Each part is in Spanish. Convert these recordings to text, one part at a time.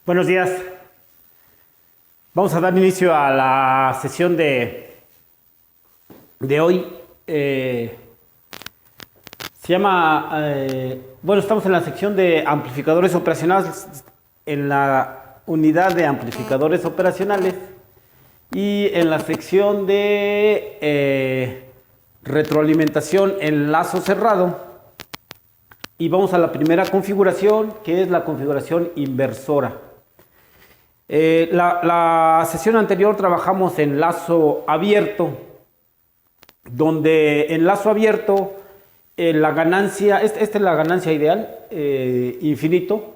Buenos días. Vamos a dar inicio a la sesión de hoy. Se llama, estamos en la sección de amplificadores operacionales, en la unidad de amplificadores operacionales y en la sección de retroalimentación en lazo cerrado. Y vamos a la primera configuración, que es la configuración inversora. La sesión anterior trabajamos en lazo abierto, donde en lazo abierto la ganancia, esta es la ganancia ideal, infinito,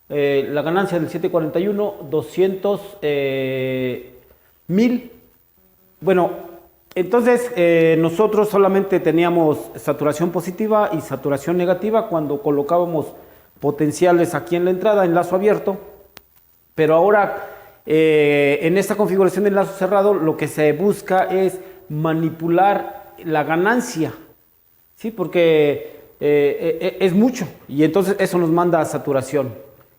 la ganancia del 741, 200 mil. Bueno, entonces nosotros solamente teníamos saturación positiva y saturación negativa cuando colocábamos potenciales aquí en la entrada en lazo abierto. Pero ahora, en esta configuración de lazo cerrado, lo que se busca es manipular la ganancia, ¿sí? Porque es mucho y entonces eso nos manda a saturación.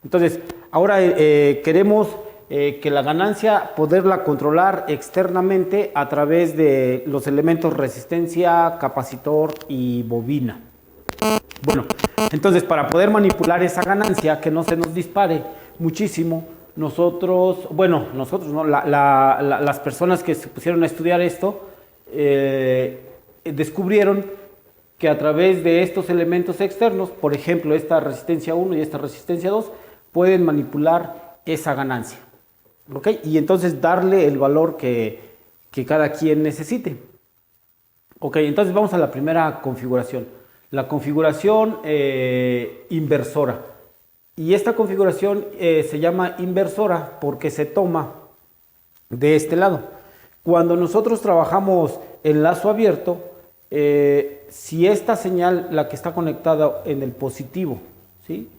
Entonces, ahora queremos que la ganancia poderla controlar externamente a través de los elementos resistencia, capacitor y bobina. Bueno, entonces para poder manipular esa ganancia, que no se nos dispare muchísimo, nosotros no, las personas que se pusieron a estudiar esto descubrieron que a través de estos elementos externos, por ejemplo esta resistencia 1 y esta resistencia 2, pueden manipular esa ganancia, ¿ok? Y entonces darle el valor que cada quien necesite. Ok, entonces vamos a la primera configuración, la configuración inversora. Y esta configuración se llama inversora porque se toma de este lado. Cuando nosotros trabajamos en lazo abierto, si esta señal, la que está conectada en el positivo, ¿sí?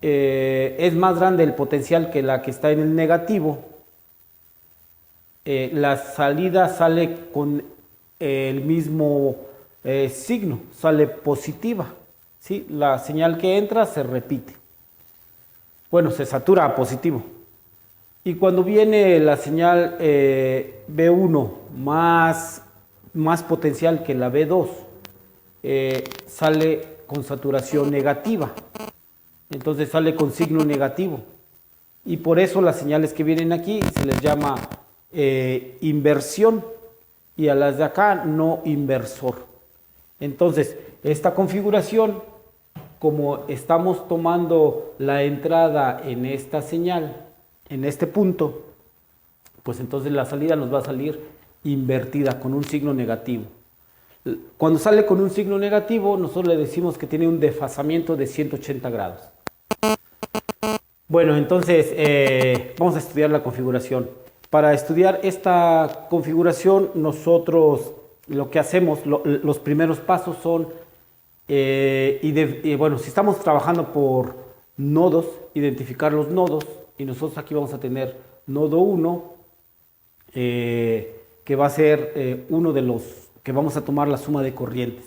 Es más grande el potencial que la que está en el negativo, la salida sale con el mismo signo, sale positiva, ¿sí? La señal que entra se repite. Bueno, se satura a positivo. Y cuando viene la señal B1 más potencial que la B2, sale con saturación negativa. Entonces sale con signo negativo. Y por eso las señales que vienen aquí se les llama inversión. Y a las de acá no inversor. Entonces, esta configuración, como estamos tomando la entrada en esta señal, en este punto, pues entonces la salida nos va a salir invertida con un signo negativo. Cuando sale con un signo negativo, nosotros le decimos que tiene un desfasamiento de 180 grados. Bueno, entonces vamos a estudiar la configuración. Para estudiar esta configuración, nosotros lo que hacemos, los primeros pasos son si estamos trabajando por nodos, identificar los nodos, y nosotros aquí vamos a tener nodo 1, que va a ser uno de los que vamos a tomar la suma de corrientes.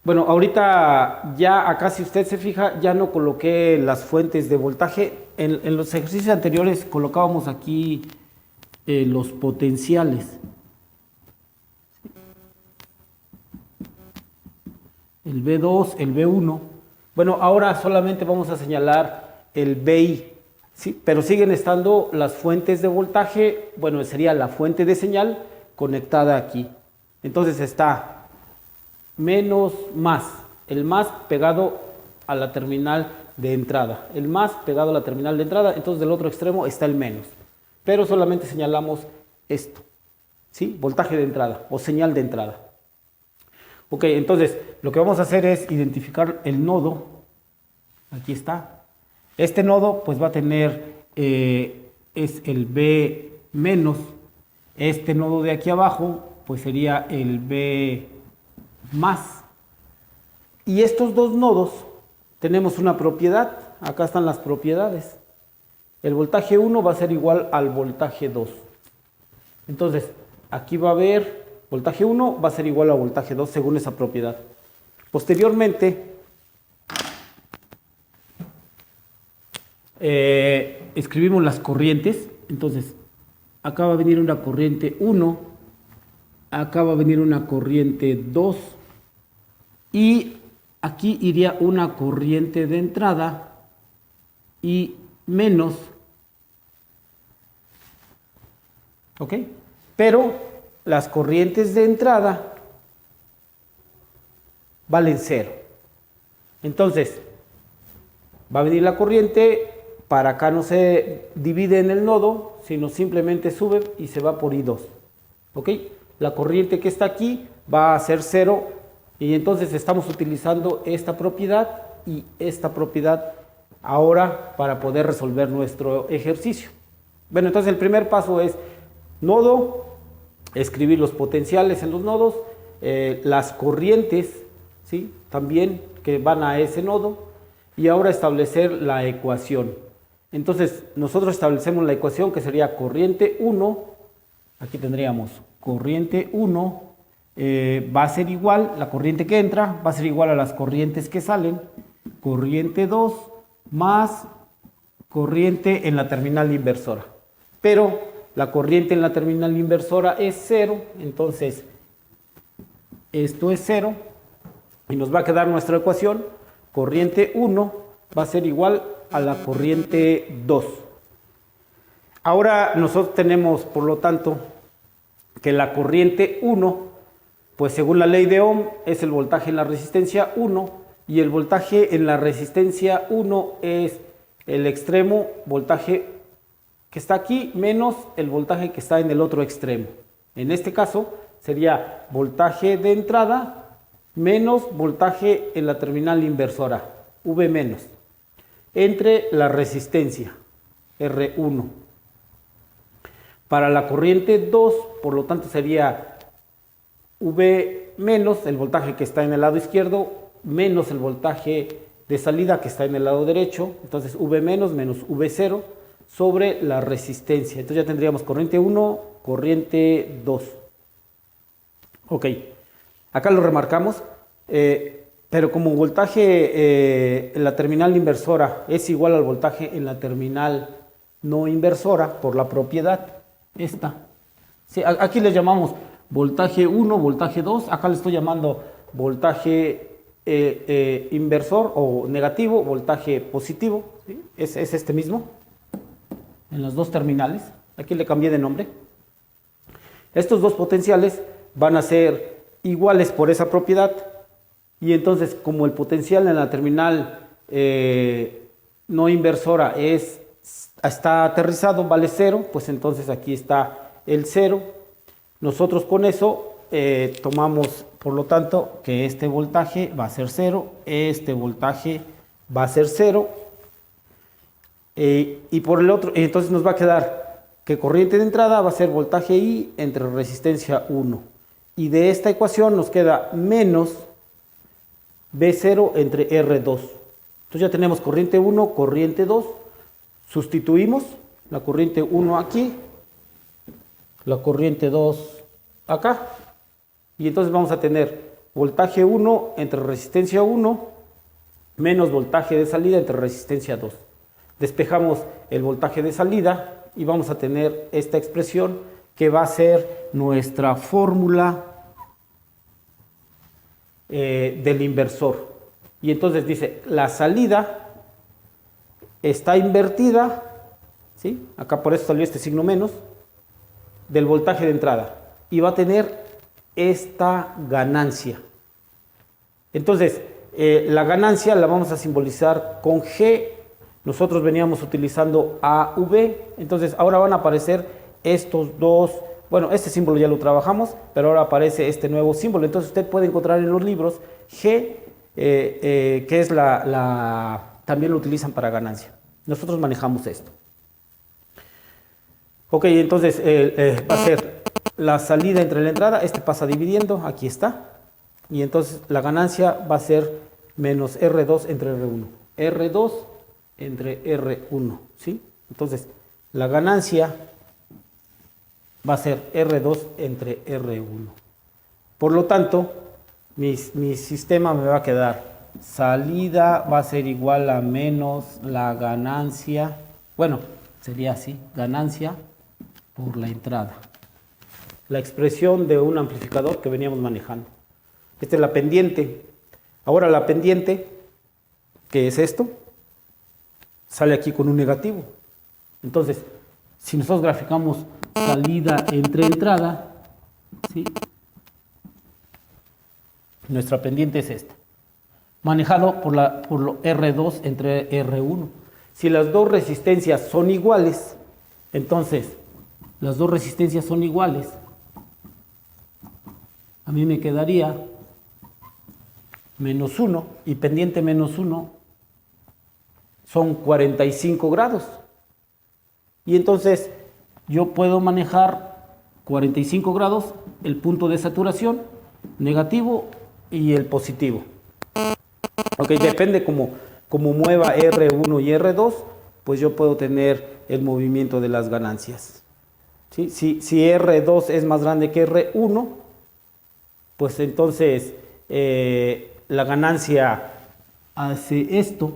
Bueno, ahorita ya acá, si usted se fija, ya no coloqué las fuentes de voltaje. En los ejercicios anteriores colocábamos aquí los potenciales. El B2, el B1. Bueno, ahora solamente vamos a señalar el BI, ¿sí? Pero siguen estando las fuentes de voltaje. Bueno, sería la fuente de señal conectada aquí. Entonces está menos más, el más pegado a la terminal de entrada, el más pegado a la terminal de entrada. Entonces del otro extremo está el menos, pero solamente señalamos esto, ¿sí? Voltaje de entrada o señal de entrada. Ok, entonces lo que vamos a hacer es identificar el nodo. Aquí está. Este nodo pues va a tener, es el B menos. Este nodo de aquí abajo pues sería el B más. Y estos dos nodos tenemos una propiedad. Acá están las propiedades. El voltaje 1 va a ser igual al voltaje 2. Entonces aquí va a haber voltaje 1 va a ser igual a voltaje 2 según esa propiedad. Posteriormente, escribimos las corrientes. Entonces, acá va a venir una corriente 1, acá va a venir una corriente 2 y aquí iría una corriente de entrada y menos, ¿ok? Pero las corrientes de entrada valen 0. Entonces, va a venir la corriente, para acá no se divide en el nodo, sino simplemente sube y se va por I2. ¿Ok? La corriente que está aquí va a ser 0 y entonces estamos utilizando esta propiedad y esta propiedad ahora para poder resolver nuestro ejercicio. Bueno, entonces el primer paso es nodo, escribir los potenciales en los nodos, las corrientes, ¿sí? También que van a ese nodo, y ahora establecer la ecuación. Entonces nosotros establecemos la ecuación que sería corriente 1, aquí tendríamos corriente 1, va a ser igual, la corriente que entra va a ser igual a las corrientes que salen, corriente 2 más corriente en la terminal inversora. Pero la corriente en la terminal inversora es 0, entonces esto es 0 y nos va a quedar nuestra ecuación, corriente 1 va a ser igual a la corriente 2. Ahora nosotros tenemos, por lo tanto, que la corriente 1, pues según la ley de Ohm, es el voltaje en la resistencia 1, y el voltaje en la resistencia 1 es el extremo voltaje que está aquí menos el voltaje que está en el otro extremo. En este caso sería voltaje de entrada menos voltaje en la terminal inversora, V menos, entre la resistencia, R1. Para la corriente 2, por lo tanto, sería V menos el voltaje que está en el lado izquierdo, menos el voltaje de salida que está en el lado derecho, entonces V menos menos V0 sobre la resistencia. Entonces ya tendríamos corriente 1, corriente 2. Ok, acá lo remarcamos, pero como voltaje en la terminal inversora es igual al voltaje en la terminal no inversora por la propiedad esta. Sí, aquí le llamamos voltaje 1, voltaje 2, acá le estoy llamando voltaje inversor o negativo, voltaje positivo, ¿sí? Es este mismo en las dos terminales. Aquí le cambié de nombre. Estos dos potenciales van a ser iguales por esa propiedad, y entonces como el potencial en la terminal no inversora está aterrizado, vale 0, pues entonces aquí está el 0. Nosotros con eso tomamos, por lo tanto, que este voltaje va a ser 0, este voltaje va a ser 0, y por el otro, entonces nos va a quedar que corriente de entrada va a ser voltaje I entre resistencia 1, y de esta ecuación nos queda menos V0 entre R2. Entonces ya tenemos corriente 1, corriente 2, sustituimos la corriente 1 aquí, la corriente 2 acá, y entonces vamos a tener voltaje 1 entre resistencia 1 menos voltaje de salida entre resistencia 2. Despejamos el voltaje de salida y vamos a tener esta expresión que va a ser nuestra fórmula del inversor. Y entonces dice, la salida está invertida, ¿sí? Acá por eso salió este signo menos, del voltaje de entrada, y va a tener esta ganancia. Entonces, la ganancia la vamos a simbolizar con G. Nosotros veníamos utilizando AV, entonces ahora van a aparecer estos dos, bueno, este símbolo ya lo trabajamos, pero ahora aparece este nuevo símbolo. Entonces usted puede encontrar en los libros G, que es también lo utilizan para ganancia. Nosotros manejamos esto. Ok, entonces va a ser la salida entre la entrada, este pasa dividiendo, aquí está, y entonces la ganancia va a ser menos R2 entre R1. R2 entre R1, ¿sí? Entonces, la ganancia va a ser R2 entre R1. Por lo tanto, mi sistema me va a quedar salida va a ser igual a menos la ganancia, bueno, sería así, ganancia por la entrada. La expresión de un amplificador que veníamos manejando. Esta es la pendiente. Ahora la pendiente, que es esto, sale aquí con un negativo. Entonces, si nosotros graficamos salida entre entrada, ¿sí? Nuestra pendiente es esta. Manejado por lo R2 entre R1. Si las dos resistencias son iguales, entonces las dos resistencias son iguales, a mí me quedaría menos 1 y pendiente menos 1 son 45 grados. Y entonces yo puedo manejar 45 grados, el punto de saturación negativo y el positivo. Ok, depende como mueva R1 y R2, pues yo puedo tener el movimiento de las ganancias. ¿Sí? Si R2 es más grande que R1, pues entonces la ganancia hace esto,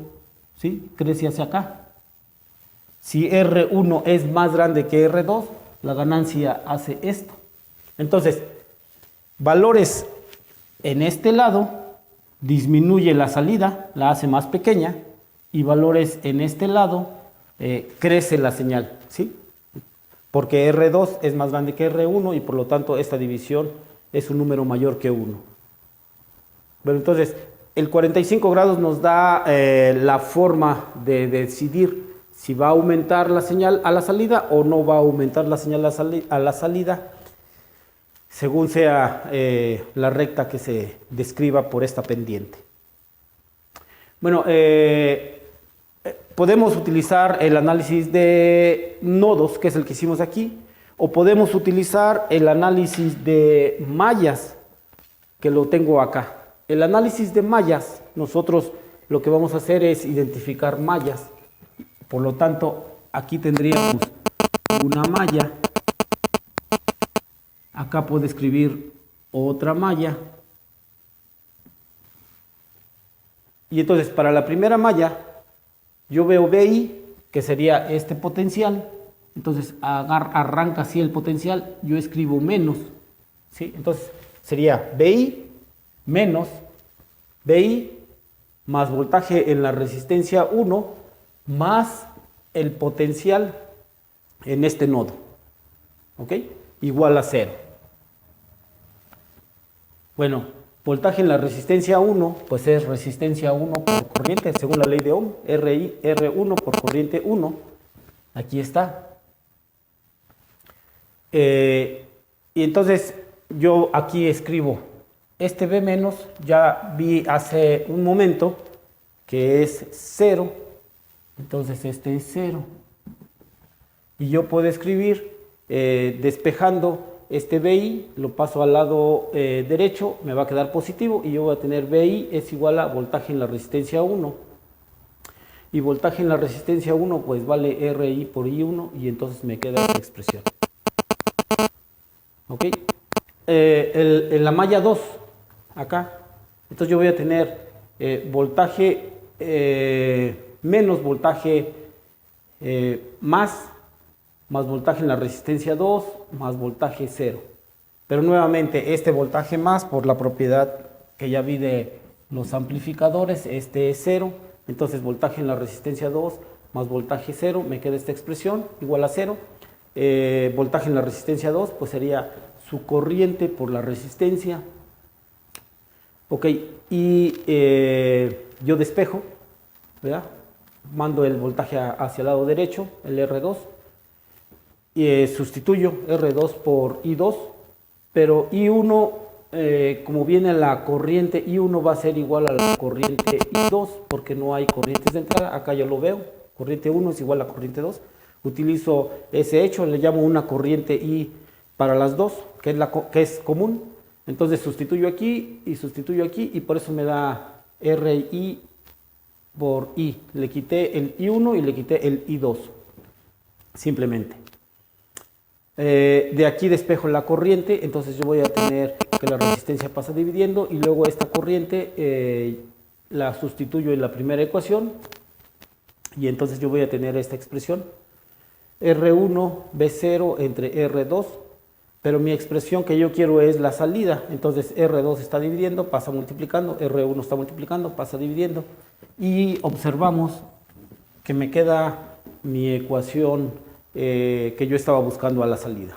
¿sí? Crece hacia acá. Si R1 es más grande que R2, la ganancia hace esto. Entonces, valores en este lado disminuye la salida, la hace más pequeña, y valores en este lado crece la señal, ¿sí? Porque R2 es más grande que R1 y por lo tanto esta división es un número mayor que 1. Bueno, entonces el 45 grados nos da la forma de decidir si va a aumentar la señal a la salida o no va a aumentar la señal a la salida, según sea la recta que se describa por esta pendiente. Bueno, podemos utilizar el análisis de nodos, que es el que hicimos aquí, o podemos utilizar el análisis de mallas, que lo tengo acá. El análisis de mallas, nosotros lo que vamos a hacer es identificar mallas. Por lo tanto, aquí tendríamos una malla. Acá puedo escribir otra malla. Y entonces, para la primera malla, yo veo BI, que sería este potencial. Entonces, arranca así el potencial, yo escribo menos, ¿sí? Entonces, sería BI menos BI más voltaje en la resistencia 1 más el potencial en este nodo, ¿ok? Igual a 0. Bueno, voltaje en la resistencia 1, pues es resistencia 1 por corriente, según la ley de Ohm, R1 por corriente 1, aquí está. Y entonces yo aquí escribo este B menos, ya vi hace un momento que es 0, entonces este es 0. Y yo puedo escribir despejando este BI, lo paso al lado derecho, me va a quedar positivo y yo voy a tener BI es igual a voltaje en la resistencia 1. Y voltaje en la resistencia 1 pues vale RI por I1 y entonces me queda esta expresión. ¿Ok? En la malla 2, acá, entonces yo voy a tener voltaje menos voltaje más voltaje en la resistencia 2, más voltaje 0. Pero nuevamente este voltaje más, por la propiedad que ya vi de los amplificadores, este es 0. Entonces voltaje en la resistencia 2 más voltaje 0, me queda esta expresión, igual a 0. Voltaje en la resistencia 2, pues sería su corriente por la resistencia. Ok, y yo despejo, ¿verdad? Mando el voltaje hacia el lado derecho, el R2. Y sustituyo R2 por I2, pero I1, como viene la corriente I1 va a ser igual a la corriente I2, porque no hay corrientes de entrada, acá yo lo veo, corriente 1 es igual a corriente 2, utilizo ese hecho, le llamo una corriente I para las dos, que es común, entonces sustituyo aquí y por eso me da RI por I, le quité el I1 y le quité el I2, simplemente. De aquí despejo la corriente, entonces yo voy a tener que la resistencia pasa dividiendo y luego esta corriente la sustituyo en la primera ecuación y entonces yo voy a tener esta expresión R1 B0 entre R2, pero mi expresión que yo quiero es la salida, entonces R2 está dividiendo, pasa multiplicando, R1 está multiplicando, pasa dividiendo y observamos que me queda mi ecuación que yo estaba buscando a la salida,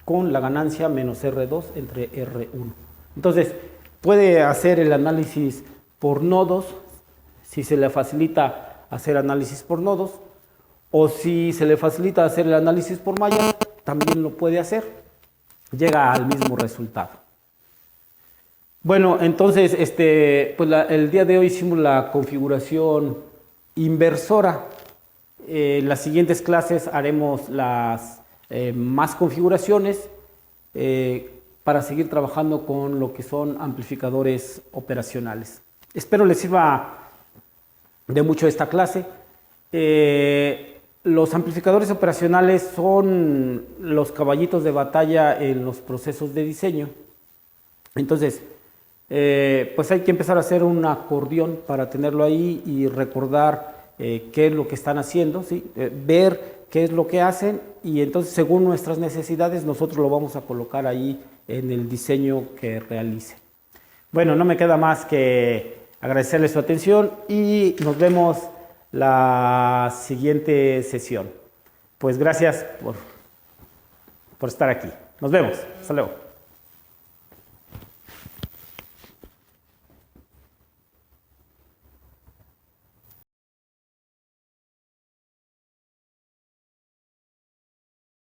con la ganancia menos R2 entre R1. Entonces, puede hacer el análisis por nodos, si se le facilita hacer análisis por nodos, o si se le facilita hacer el análisis por mallas, también lo puede hacer. Llega al mismo resultado. Bueno, entonces, pues el día de hoy hicimos la configuración inversora. En las siguientes clases haremos las más configuraciones para seguir trabajando con lo que son amplificadores operacionales. Espero les sirva de mucho esta clase. Los amplificadores operacionales son los caballitos de batalla en los procesos de diseño. Entonces, pues hay que empezar a hacer un acordeón para tenerlo ahí y recordar qué es lo que están haciendo, ¿sí? Ver qué es lo que hacen y entonces según nuestras necesidades nosotros lo vamos a colocar ahí en el diseño que realice. Bueno, no me queda más que agradecerles su atención y nos vemos la siguiente sesión. Pues gracias por estar aquí. Nos vemos. Hasta luego.